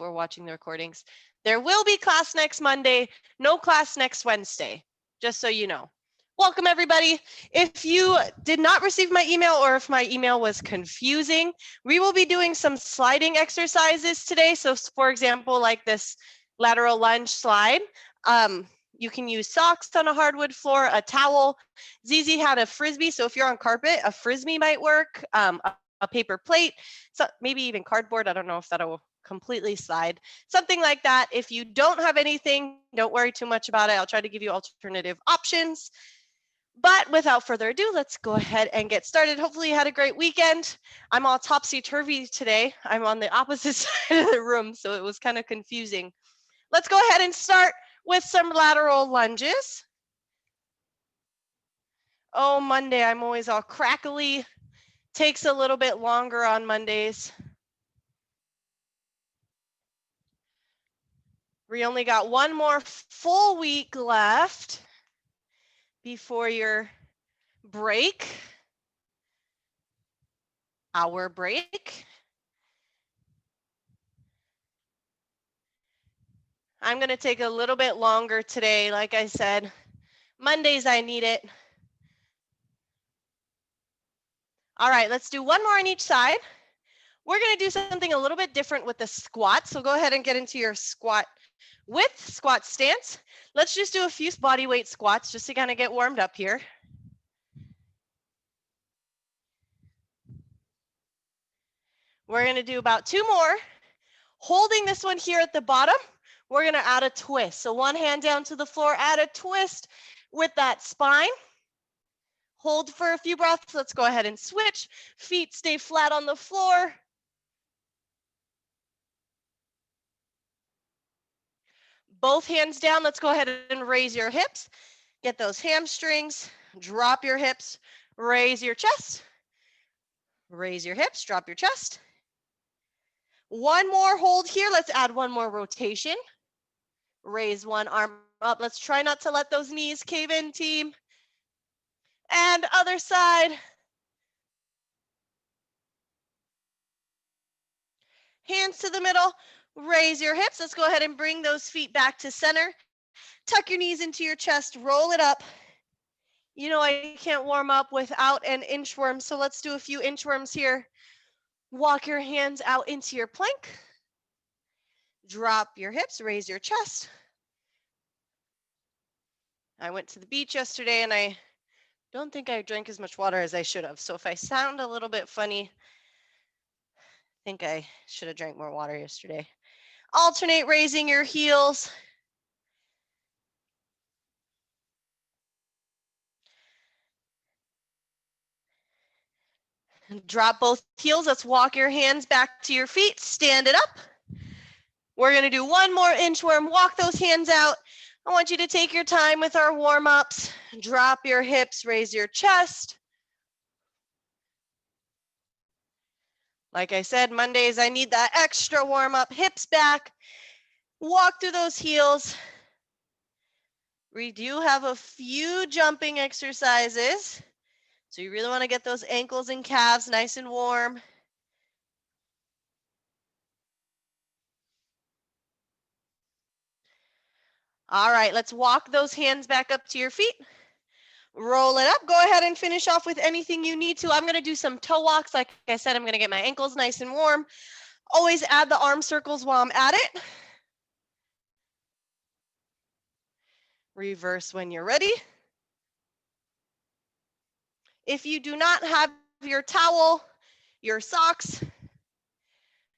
are watching the recordings. There will be class next Monday, no class next Wednesday, just so you know. Welcome, everybody. If you did not receive my email or if my email was confusing, we will be doing some sliding exercises today. So for example, like this lateral lunge slide, you can use socks on a hardwood floor, a towel. Zizi had a Frisbee, so if you're on carpet, a Frisbee might work, a paper plate, so maybe even cardboard. I don't know if that'll completely slide, something like that. If you don't have anything, don't worry too much about it. I'll try to give you alternative options. But without further ado, let's go ahead and get started. Hopefully you had a great weekend. I'm all topsy-turvy today. I'm on the opposite side of the room, so it was kind of confusing. Let's go ahead and start with some lateral lunges. Oh, Monday, I'm always all crackly. Takes a little bit longer on Mondays. We only got one more full week left before your break, our break. I'm going to take a little bit longer today. Like I said, Mondays I need it. All right, let's do one more on each side. We're going to do something a little bit different with the squat. So go ahead and get into your squat with squat stance. Let's just do a few body weight squats just to kind of get warmed up here. We're going to do about 2 more. Holding this one here at the bottom, we're going to add a twist. So one hand down to the floor, add a twist with that spine. Hold for a few breaths. Let's go ahead and switch. Feet stay flat on the floor. Both hands down. Let's go ahead and raise your hips. Get those hamstrings. Drop your hips. Raise your chest. Raise your hips. Drop your chest. One more hold here. Let's add one more rotation. Raise one arm up. Let's try not to let those knees cave in, team. And other side. Hands to the middle. Raise your hips. Let's go ahead and bring those feet back to center. Tuck your knees into your chest. Roll it up. You know I can't warm up without an inchworm, so let's do a few inchworms here. Walk your hands out into your plank. Drop your hips. Raise your chest. I went to the beach yesterday and I don't think I drank as much water as I should have. So if I sound a little bit funny, I think I should have drank more water yesterday. Alternate raising your heels. Drop both heels. Let's walk your hands back to your feet. Stand it up. We're going to do one more inchworm. Walk those hands out. I want you to take your time with our warm-ups. Drop your hips, raise your chest. Like I said, Mondays, I need that extra warm-up. Hips back. Walk through those heels. We do have a few jumping exercises. So you really want to get those ankles and calves nice and warm. All right, let's walk those hands back up to your feet. Roll it up. Go ahead and finish off with anything you need to. I'm going to do some toe walks. Like I said, I'm going to get my ankles nice and warm. Always add the arm circles while I'm at it. Reverse when you're ready. If you do not have your towel, your socks,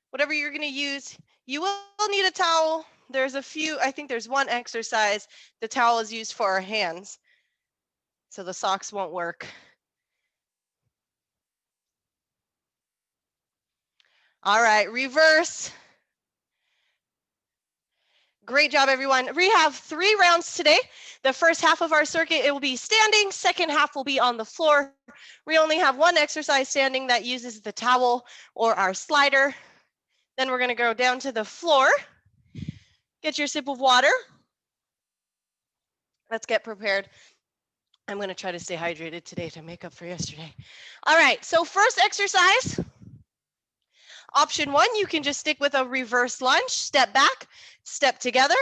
whatever you're going to use, you will need a towel. There's a few, I think there's one exercise. The towel is used for our hands, so the socks won't work. All right, reverse. Great job, everyone. We have 3 rounds today. The first half of our circuit, it will be standing. Second half will be on the floor. We only have one exercise standing that uses the towel or our slider. Then we're going to go down to the floor. Get your sip of water. Let's get prepared. I'm going to try to stay hydrated today to make up for yesterday. All right, so first exercise. Option 1, you can just stick with a reverse lunge, step back, step together,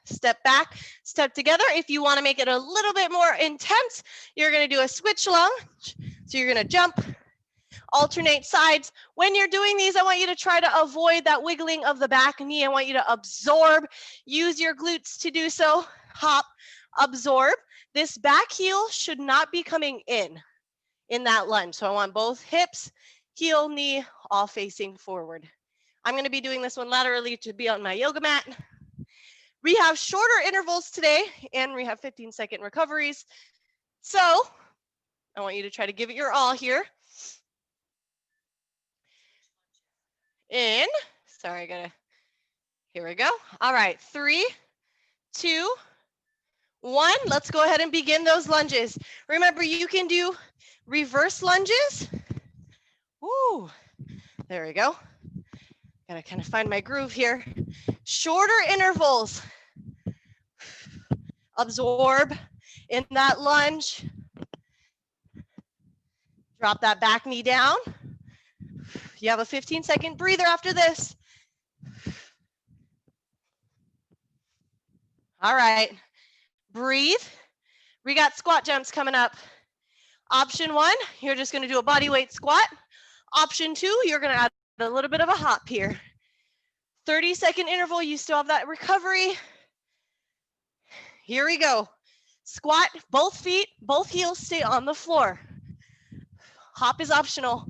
step back, step together. If you want to make it a little bit more intense, you're going to do a switch lunge. So you're going to jump, alternate sides. When you're doing these, I want you to try to avoid that wiggling of the back knee. I want you to absorb, use your glutes to do so. Hop, absorb. This back heel should not be coming in that lunge. So I want both hips, heel, knee, all facing forward. I'm going to be doing this one laterally to be on my yoga mat. We have shorter intervals today, and we have 15-second recoveries. So I want you to try to give it your all here. In, sorry, here we go. All right, 3, 2, 1. Let's go ahead and begin those lunges. Remember, you can do reverse lunges. Woo, there we go. Gotta kind of find my groove here. Shorter intervals. Absorb in that lunge. Drop that back knee down. You have a 15-second breather after this. All right, breathe. We got squat jumps coming up. Option 1, you're just gonna do a body weight squat. Option 2, you're gonna add a little bit of a hop here. 30-second interval, you still have that recovery. Here we go. Squat, both feet, both heels stay on the floor. Hop is optional.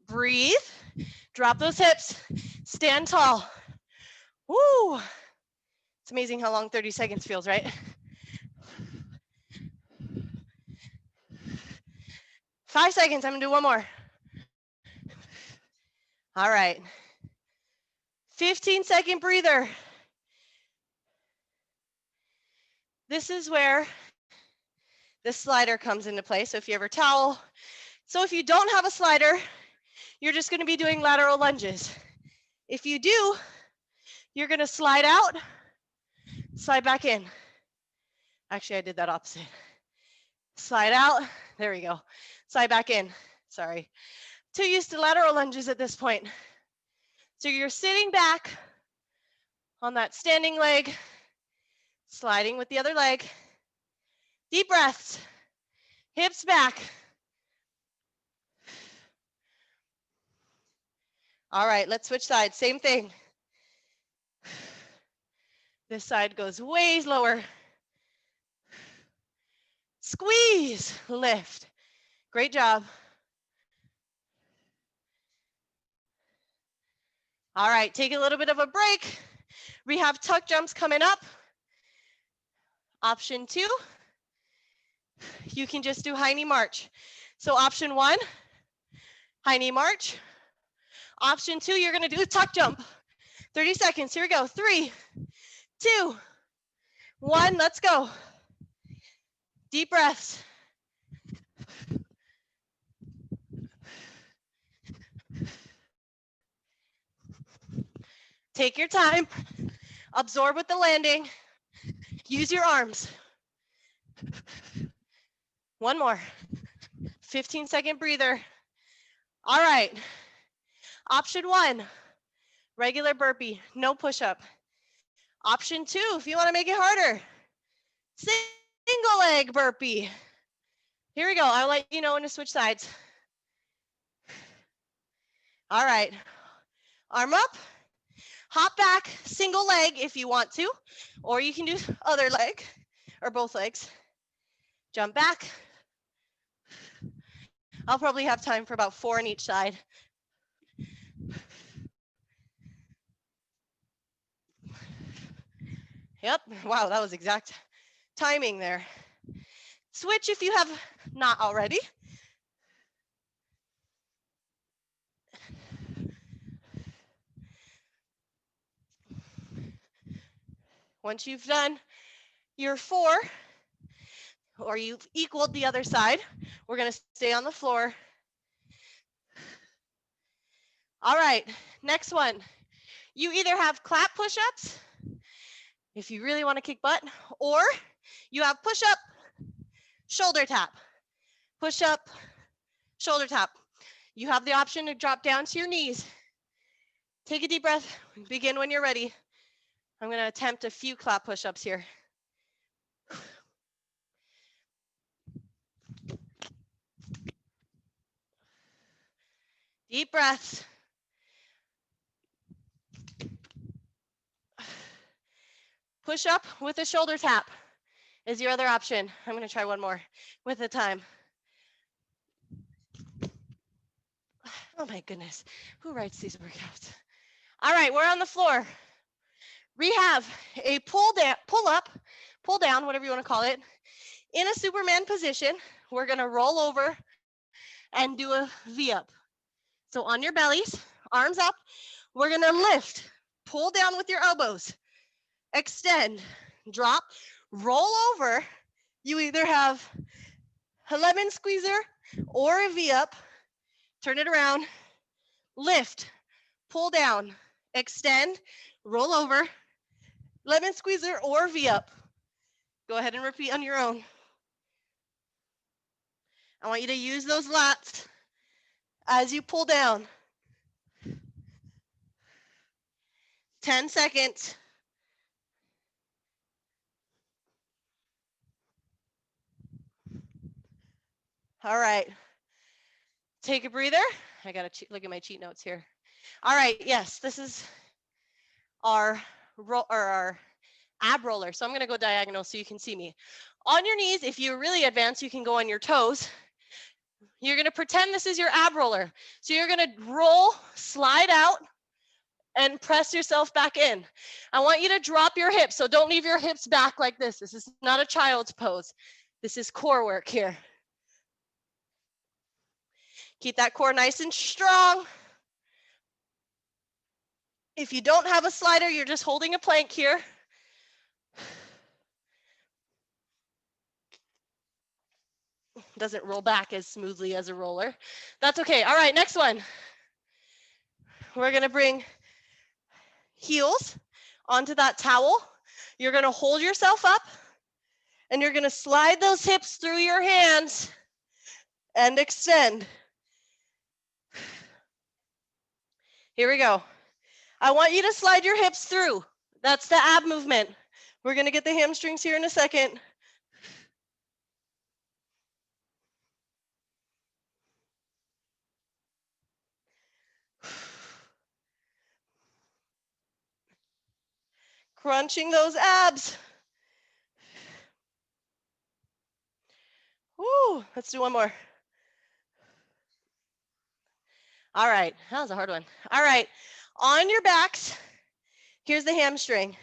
Breathe, drop those hips, stand tall. Woo! It's amazing how long 30 seconds feels, right? 5 seconds, I'm gonna do one more. All right. 15-second breather. This is where the slider comes into play. So if you have a towel, so if you don't have a slider, you're just gonna be doing lateral lunges. If you do, you're gonna slide out, slide back in. Actually, I did that opposite. Slide out, there we go. Slide back in, sorry. Too used to lateral lunges at this point. So you're sitting back on that standing leg, sliding with the other leg. Deep breaths, hips back. All right, let's switch sides, same thing. This side goes way lower. Squeeze, lift. Great job. All right, take a little bit of a break. We have tuck jumps coming up. Option 2, you can just do high knee march. So option 1, high knee march. Option 2, you're gonna do a tuck jump. 30 seconds, here we go. 3, 2, 1, let's go. Deep breaths. Take your time, absorb with the landing, use your arms. One more, 15-second breather. All right, option 1, regular burpee, no push-up. Option 2, if you wanna make it harder, single leg burpee. Here we go, I'll let you know when to switch sides. All right, arm up. Hop back, single leg if you want to, or you can do other leg or both legs. Jump back. I'll probably have time for about 4 on each side. Yep, wow, that was exact timing there. Switch if you have not already. Once you've done your 4, or you've equaled the other side, we're gonna stay on the floor. All right, next one. You either have clap push-ups, if you really wanna kick butt, or you have push-up, shoulder tap. push up, shoulder tap. You have the option to drop down to your knees. Take a deep breath, begin when you're ready. I'm gonna attempt a few clap push-ups here. Deep breaths. Push up with a shoulder tap is your other option. I'm gonna try one more with the time. Oh my goodness, who writes these workouts? All right, we're on the floor. We have a pull up, pull down, whatever you wanna call it, in a Superman position. We're gonna roll over and do a V up. So on your bellies, arms up, we're gonna lift, pull down with your elbows, extend, drop, roll over. You either have a lemon squeezer or a V up, turn it around, lift, pull down, extend, roll over, lemon squeezer or V up. Go ahead and repeat on your own. I want you to use those lats as you pull down. 10 seconds. All right. Take a breather. I got to look at my cheat notes here. All right. Yes, this is our ab roller. So I'm going to go diagonal so you can see me. On your knees, if you're really advanced, you can go on your toes. You're going to pretend this is your ab roller. So you're going to roll, slide out, and press yourself back in. I want you to drop your hips. So don't leave your hips back like this. This is not a child's pose. This is core work here. Keep that core nice and strong. If you don't have a slider, you're just holding a plank here. Doesn't roll back as smoothly as a roller. That's okay. All right, next one. We're gonna bring heels onto that towel. You're gonna hold yourself up and you're gonna slide those hips through your hands and extend. Here we go. I want you to slide your hips through. That's the ab movement. We're gonna get the hamstrings here in a second. Crunching those abs. Woo, let's do one more. All right, that was a hard one. All right, on your backs, here's the hamstring.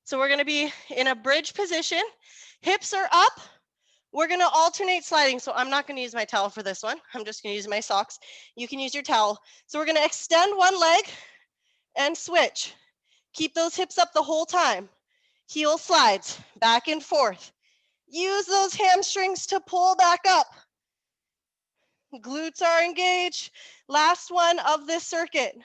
So we're gonna be in a bridge position. Hips are up. We're gonna alternate sliding. So I'm not gonna use my towel for this one. I'm just gonna use my socks. You can use your towel. So we're gonna extend one leg and switch. Keep those hips up the whole time. Heel slides, back and forth. Use those hamstrings to pull back up. Glutes are engaged. Last one of this circuit.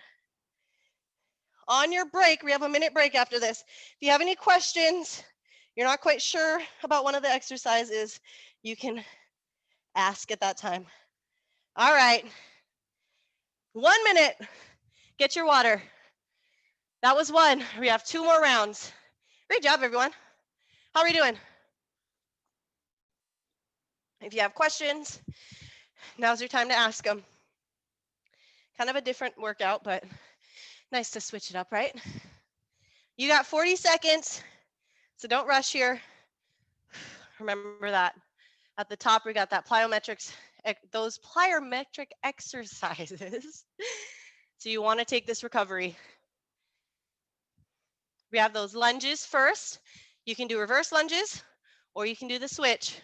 On your break, we have a minute break after this. If you have any questions, you're not quite sure about one of the exercises, you can ask at that time. All right, 1 minute, get your water. That was one, we have 2 more rounds. Great job, everyone. How are we doing? If you have questions, now's your time to ask them. Kind of a different workout, but nice to switch it up, right? You got 40 seconds, so don't rush here. Remember that. At the top, we got that plyometrics, those plyometric exercises. So you want to take this recovery. We have those lunges first. You can do reverse lunges, or you can do the switch.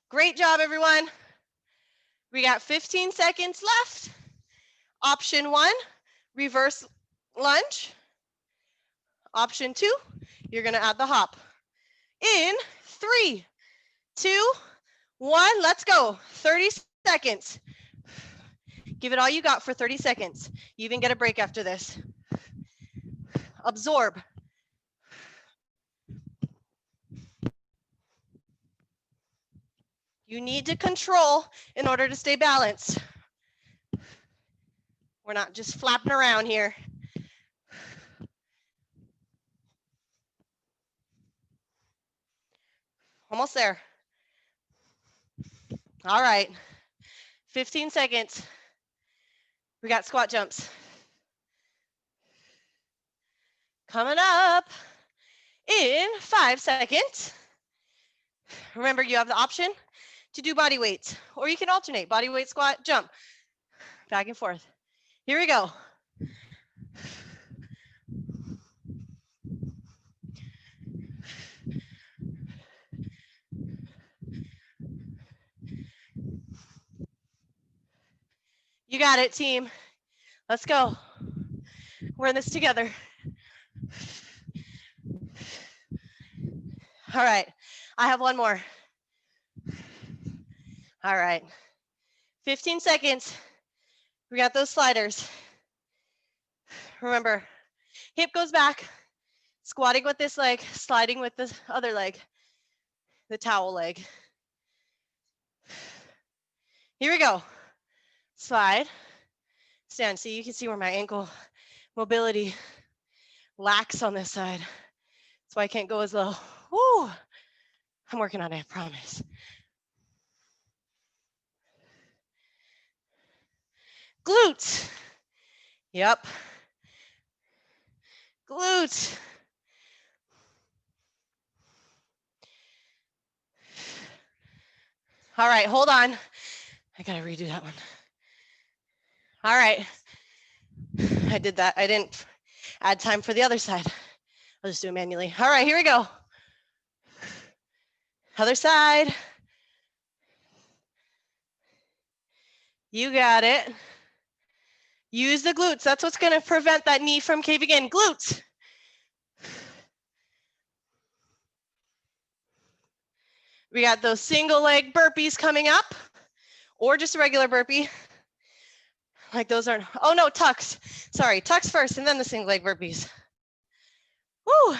Great job, everyone. We got 15 seconds left. Option 1, reverse lunge. Option 2, you're gonna add the hop. In 3, 2, 1, let's go. 30 seconds. Give it all you got for 30 seconds. You even get a break after this. Absorb. You need to control in order to stay balanced. We're not just flapping around here. Almost there. All right, 15 seconds. We got squat jumps. Coming up in 5 seconds. Remember, you have the option to do body weights, or you can alternate body weight, squat, jump, back and forth. Here we go. You got it, team. Let's go. We're in this together. All right, I have one more. All right, 15 seconds. We got those sliders. Remember, hip goes back, squatting with this leg, sliding with the other leg, the towel leg. Here we go. Slide, stand. See, you can see where my ankle mobility lacks on this side. That's why I can't go as low. Woo! I'm working on it, I promise. Glutes. Yep. Glutes. All right, hold on. I gotta redo that one. All right. I did that. I didn't add time for the other side. I'll just do it manually. All right, here we go. Other side. You got it. Use the glutes. That's what's gonna prevent that knee from caving in. Glutes. We got those single leg burpees coming up, or just a regular burpee. Like those aren't, oh no, tucks. Sorry, tucks first and then the single leg burpees. Woo!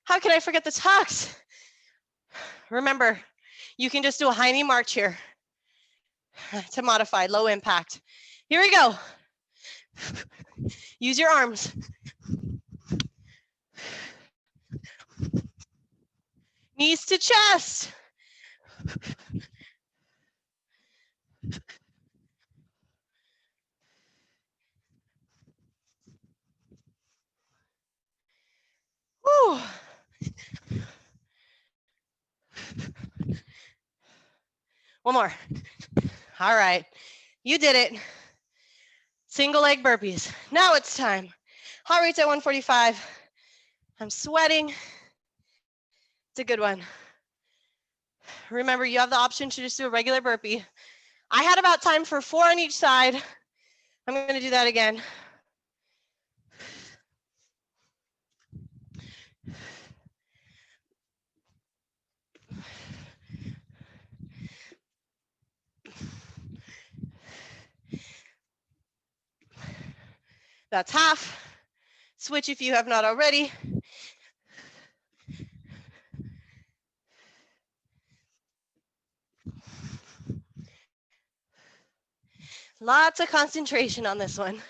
How can I forget the tucks? Remember, you can just do a high knee march here to modify low impact. Here we go. Use your arms. Knees to chest. Woo. One more. All right, you did it. Single leg burpees. Now it's time. Heart rate's at 145. I'm sweating. It's a good one. Remember, you have the option to just do a regular burpee. I had about time for 4 on each side. I'm going to do that again. That's half. Switch if you have not already. Lots of concentration on this one.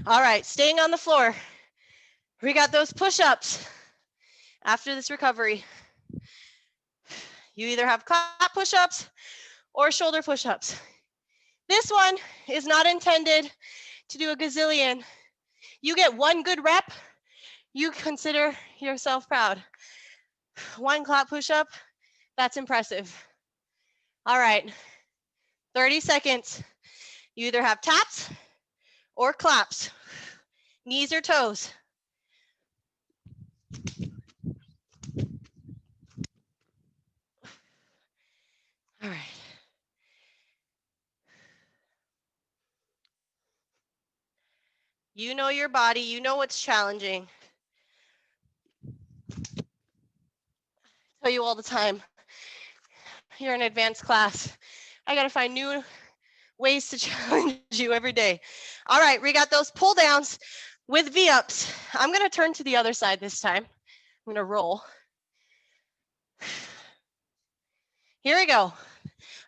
All right, staying on the floor. We got those push-ups after this recovery. You either have clap push-ups or shoulder push-ups. This one is not intended to do a gazillion. You get one good rep, you consider yourself proud. One clap push-up, that's impressive. All right, 30 seconds. You either have taps or claps, knees or toes. All right. You know your body, you know what's challenging. I tell you all the time, you're in advanced class. I gotta find new ways to challenge you every day. All right, we got those pull downs with V-ups. I'm gonna turn to the other side this time. I'm gonna roll. Here we go.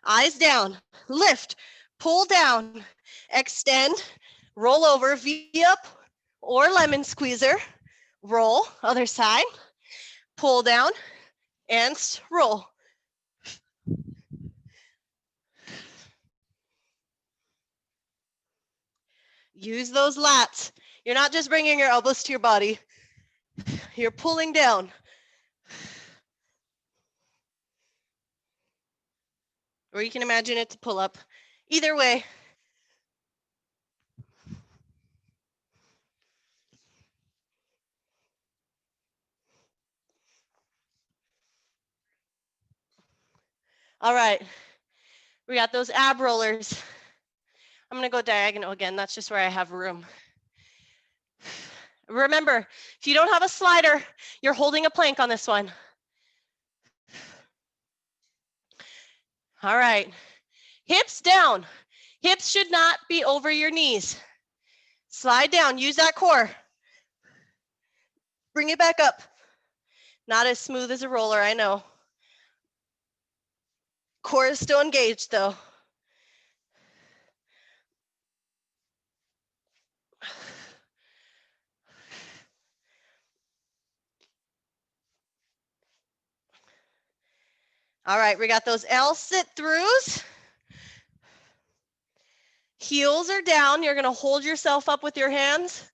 Eyes down, lift, pull down, extend, roll over, V up or lemon squeezer, roll, other side, pull down and roll. Use those lats. You're not just bringing your elbows to your body. You're pulling down. Or you can imagine it to pull up. Either way. All right. We got those ab rollers. I'm going to go diagonal again. That's just where I have room. Remember, if you don't have a slider, you're holding a plank on this one. All right. Hips down. Hips should not be over your knees. Slide down. Use that core. Bring it back up. Not as smooth as a roller, I know. Core is still engaged, though. All right, we got those L sit-throughs. Heels are down. You're going to hold yourself up with your hands.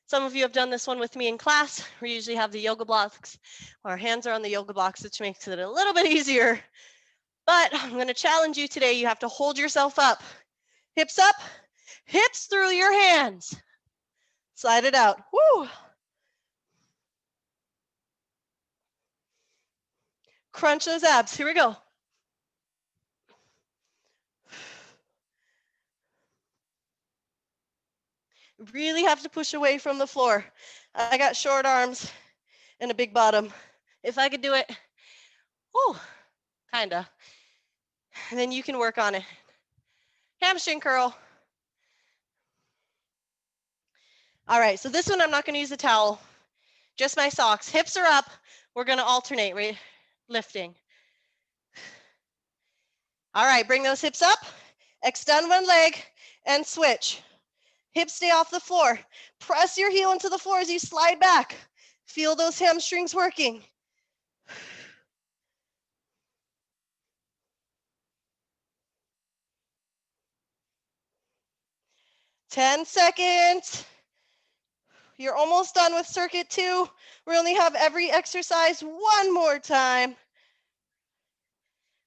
Some of you have done this one with me in class. We usually have the yoga blocks. Our hands are on the yoga blocks, which makes it a little bit easier. But I'm going to challenge you today. You have to hold yourself up. Hips up, hips through your hands. Slide it out. Woo! Crunch those abs. Here we go. Really have to push away from the floor. I got short arms and a big bottom. If I could do it, oh, kinda. And then you can work on it. Hamstring curl. All right, so this one I'm not gonna use a towel, just my socks. Hips are up. We're gonna alternate, right? Lifting. All right, bring those hips up, extend one leg and switch. Hips stay off the floor. Press your heel into the floor as you slide back. Feel those hamstrings working. Ten seconds. You're almost done with circuit 2. We only have every exercise one more time.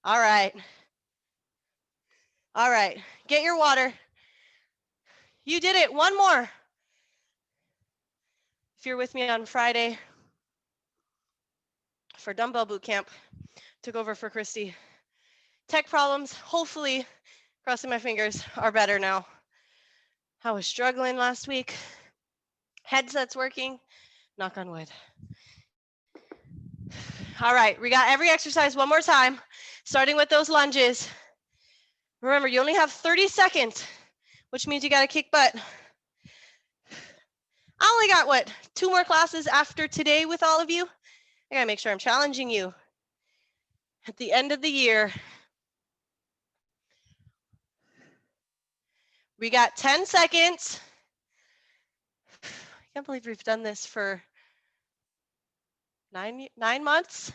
All right. All right, get your water. You did it, one more. If you're with me on Friday for dumbbell boot camp, took over for Christy. Tech problems, hopefully, crossing my fingers, are better now. I was struggling last week. Headset's working, knock on wood. All right, we got every exercise one more time, starting with those lunges. Remember, you only have 30 seconds, which means you got to kick butt. I only got, what, 2 more classes after today with all of you? I got to make sure I'm challenging you. At the end of the year, we got 10 seconds. I can't believe we've done this for nine months.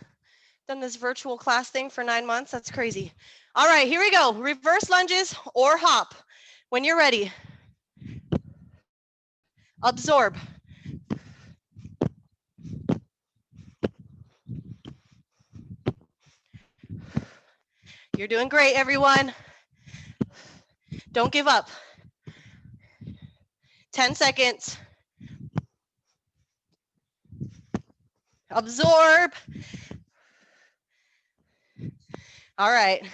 Done this virtual class thing for 9 months. That's crazy. All right, here we go. Reverse lunges or hop. When you're ready. Absorb. You're doing great, everyone. Don't give up. 10 seconds. Absorb. All right.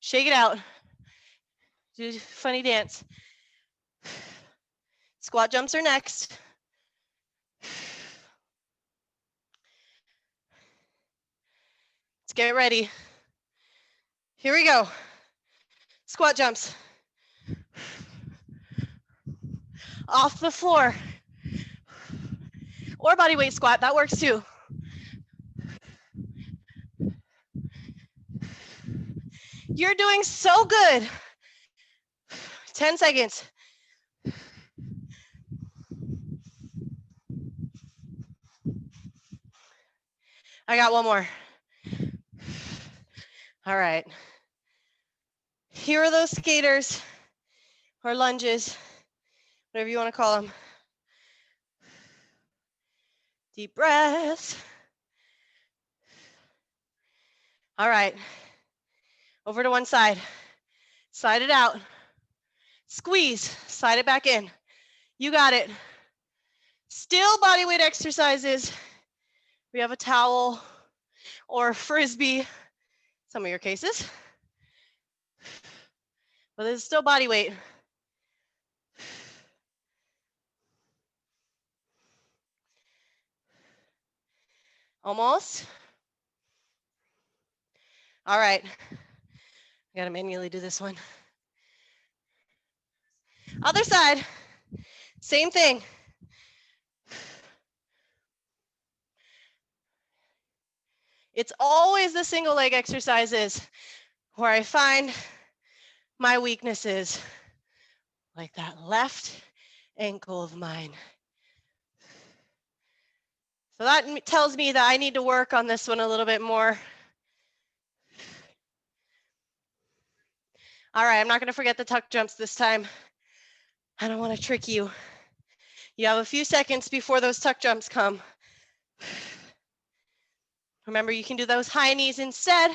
Shake it out. Do a funny dance. Squat jumps are next. Let's get ready. Here we go. Squat jumps. Off the floor. Or body weight squat, that works too. You're doing so good. 10 seconds. I got one more. All right. Here are those skaters or lunges, whatever you want to call them. Deep breaths. All right. Over to one side. Slide it out. Squeeze. Slide it back in. You got it. Still body weight exercises. We have a towel or frisbee, some of your cases. But this is still body weight. Almost. All right. I gotta manually do this one. Other side. Same thing. It's always the single leg exercises where I find my weaknesses, like that left ankle of mine. So that tells me that I need to work on this one a little bit more. All right, I'm not gonna forget the tuck jumps this time. I don't wanna trick you. You have a few seconds before those tuck jumps come. Remember, you can do those high knees instead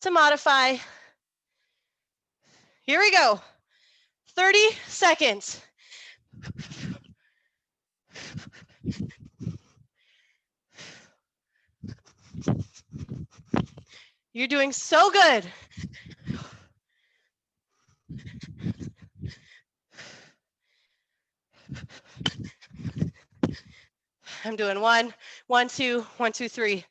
to modify. Here we go. 30 seconds. You're doing so good. I'm doing 1, 1, 2, 1, 2, 3.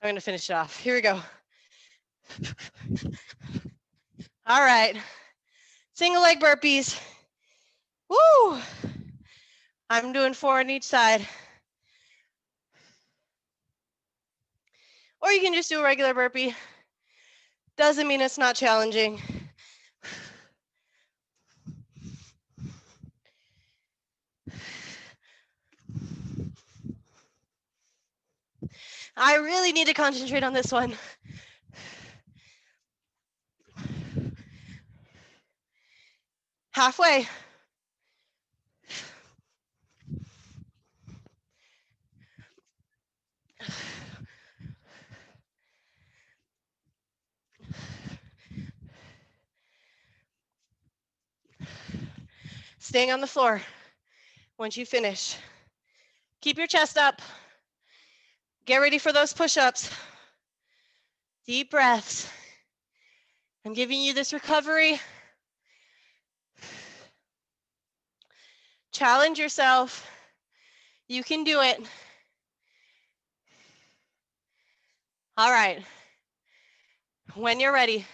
I'm gonna finish it off. Here we go. All right. Single leg burpees. Woo! I'm doing 4 on each side. Or you can just do a regular burpee. Doesn't mean it's not challenging. I really need to concentrate on this one. Halfway. Staying on the floor once you finish. Keep your chest up. Get ready for those push-ups. Deep breaths. I'm giving you this recovery. Challenge yourself. You can do it. All right. When you're ready,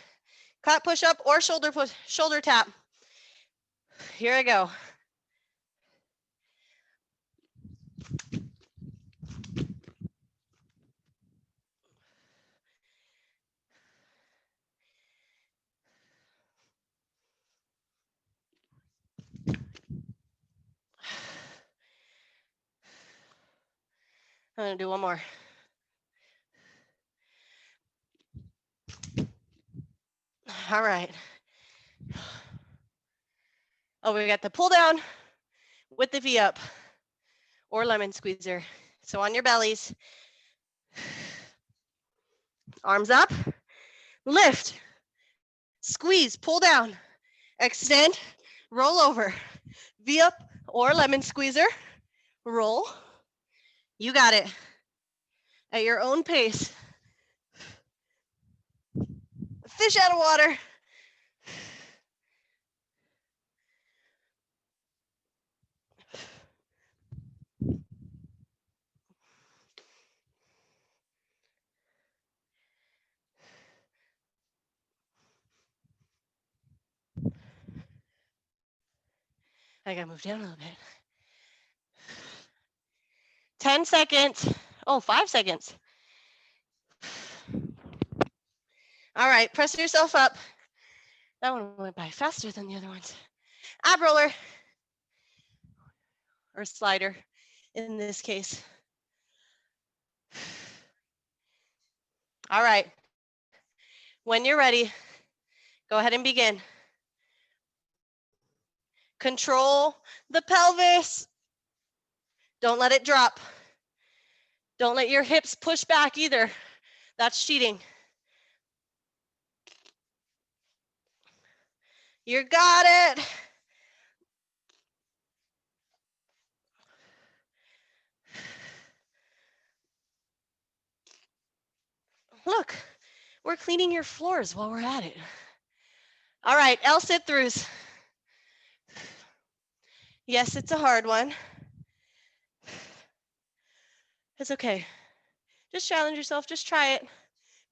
cat push-up or shoulder tap. Here I go. I'm gonna do one more. All right. Oh, we got the pull down with the V up or lemon squeezer. So on your bellies, arms up, lift, squeeze, pull down, extend, roll over, V up or lemon squeezer, roll. You got it. At your own pace. Fish out of water. I gotta move down a little bit. 10 seconds. Oh, 5 seconds. All right, press yourself up. That one went by faster than the other ones. Ab roller or slider in this case. All right, when you're ready, go ahead and begin. Control the pelvis. Don't let it drop. Don't let your hips push back either. That's cheating. You got it. Look, we're cleaning your floors while we're at it. All right, L sit-throughs. Yes, it's a hard one. It's okay. Just challenge yourself, just try it. If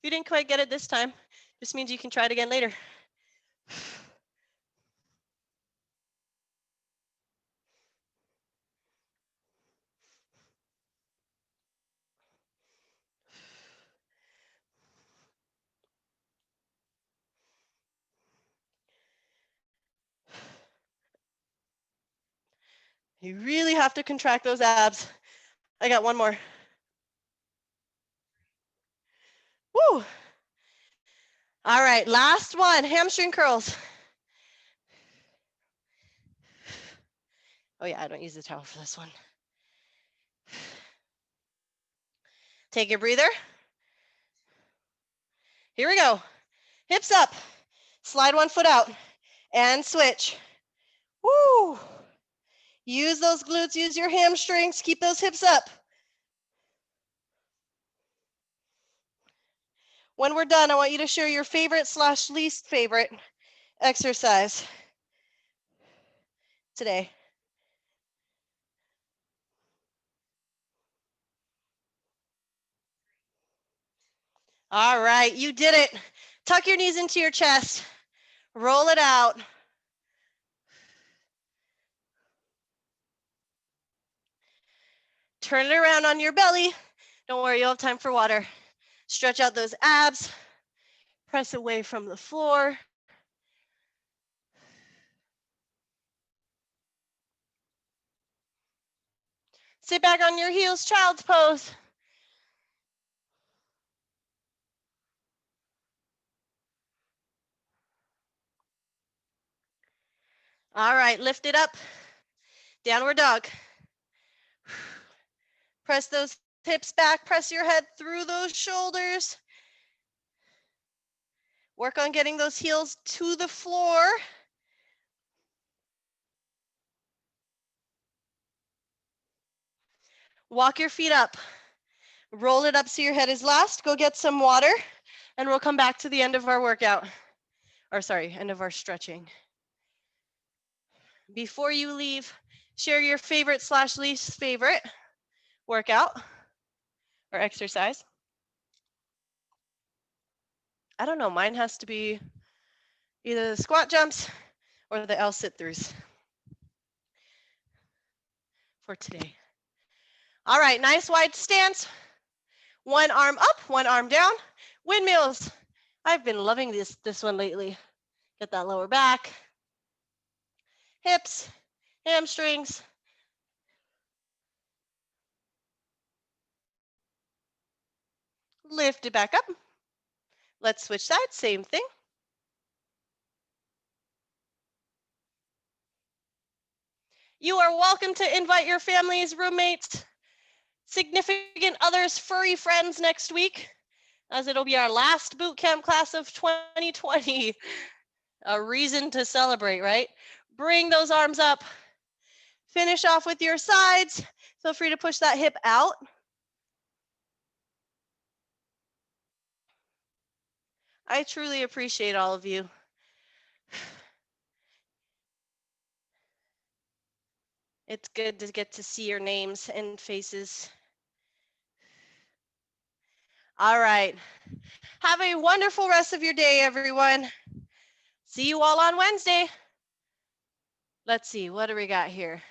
you didn't quite get it this time, just means you can try it again later. You really have to contract those abs. I got one more. Woo! All right, last one, hamstring curls. Oh yeah, I don't use the towel for this one. Take your breather. Here we go. Hips up. Slide one foot out and switch. Woo! Use those glutes, use your hamstrings, keep those hips up. When we're done, I want you to share your favorite / least favorite exercise today. All right, you did it. Tuck your knees into your chest. Roll it out. Turn it around on your belly. Don't worry, you'll have time for water. Stretch out those abs. Press away from the floor. Sit back on your heels, child's pose. All right, lift it up. Downward dog. Press those hips back, press your head through those shoulders. Work on getting those heels to the floor. Walk your feet up. Roll it up so your head is last. Go get some water, and we'll come back to the end of our workout. Or sorry, end of our stretching. Before you leave, share your favorite / least favorite workout or exercise. I don't know, mine has to be either the squat jumps or the L sit-throughs for today. All right, nice wide stance. One arm up, one arm down. Windmills. I've been loving this one lately. Get that lower back, hips, hamstrings. Lift it back up. Let's switch sides, same thing. You are welcome to invite your families, roommates, significant others, furry friends next week, as it'll be our last boot camp class of 2020. A reason to celebrate, right? Bring those arms up. Finish off with your sides. Feel free to push that hip out. I truly appreciate all of you. It's good to get to see your names and faces. All right. Have a wonderful rest of your day, everyone. See you all on Wednesday. Let's see, what do we got here?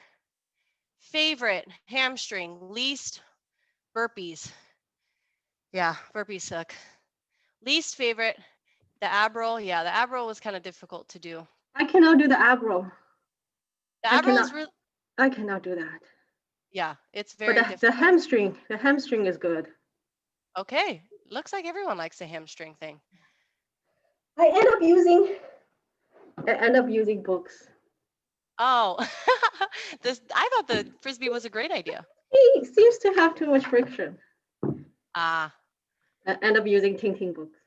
Favorite, hamstring, least, Burpees. Yeah, burpees suck. Least favorite, the ab roll. Yeah, the ab roll was kind of difficult to do. I cannot do the ab roll. The ab roll is really, I cannot do that. yeah, it's very But the hamstring is good. Okay, looks like everyone likes the hamstring thing. I end up using books. Oh, I thought the Frisbee was a great idea. He seems to have too much friction. Ah. I end up using Tintin books.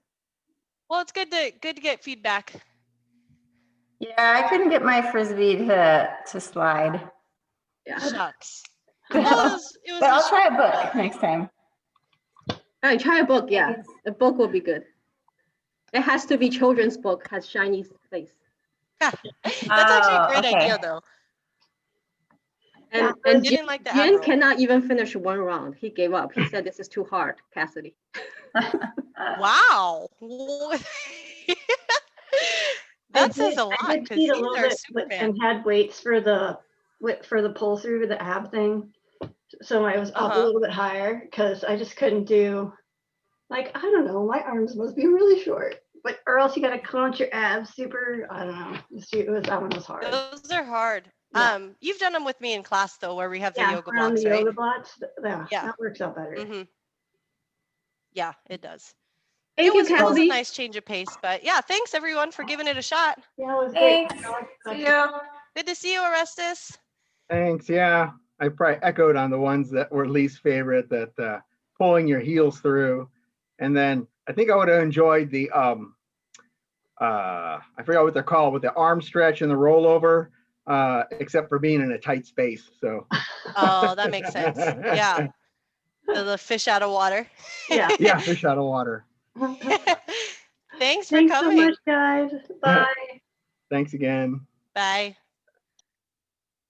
Well, it's good to get feedback. Yeah, I couldn't get my Frisbee to slide. Yeah. Shucks. But I'll try a book next time. All right, try a book. Yeah, a book will be good. It has to be children's book, has shiny face. That's actually a great idea, though. And didn't like the Jin cannot even finish one round. He gave up. He said, "This is too hard, Cassidy." Wow. That says a lot. I did cheat a little bit and had weights for the pull through the ab thing. So I was up a little bit higher because I just couldn't do, like, I don't know, my arms must be really short. But or else you got to clench your abs super. I don't know. That one was hard. Those are hard. Yeah. You've done them with me in class though, where we have the yoga around blocks, the right? yoga blocks. Yeah, that works out better. Mm-hmm. Yeah, it does. Thank you, It was a Cassidy. nice change of pace, but yeah, thanks everyone for giving it a shot. Yeah, it was Thanks. great. See you. Good to see you, Orestes. Thanks. Yeah, I probably echoed on the ones that were least favorite, that pulling your heels through. And then I think I would have enjoyed the, I forgot what they're called, with the arm stretch and the rollover, except for being in a tight space. So. Oh, that makes sense. Yeah. The fish out of water. Yeah. Yeah, fish out of water. Thanks for coming. So much, guys. Bye. Thanks again. Bye.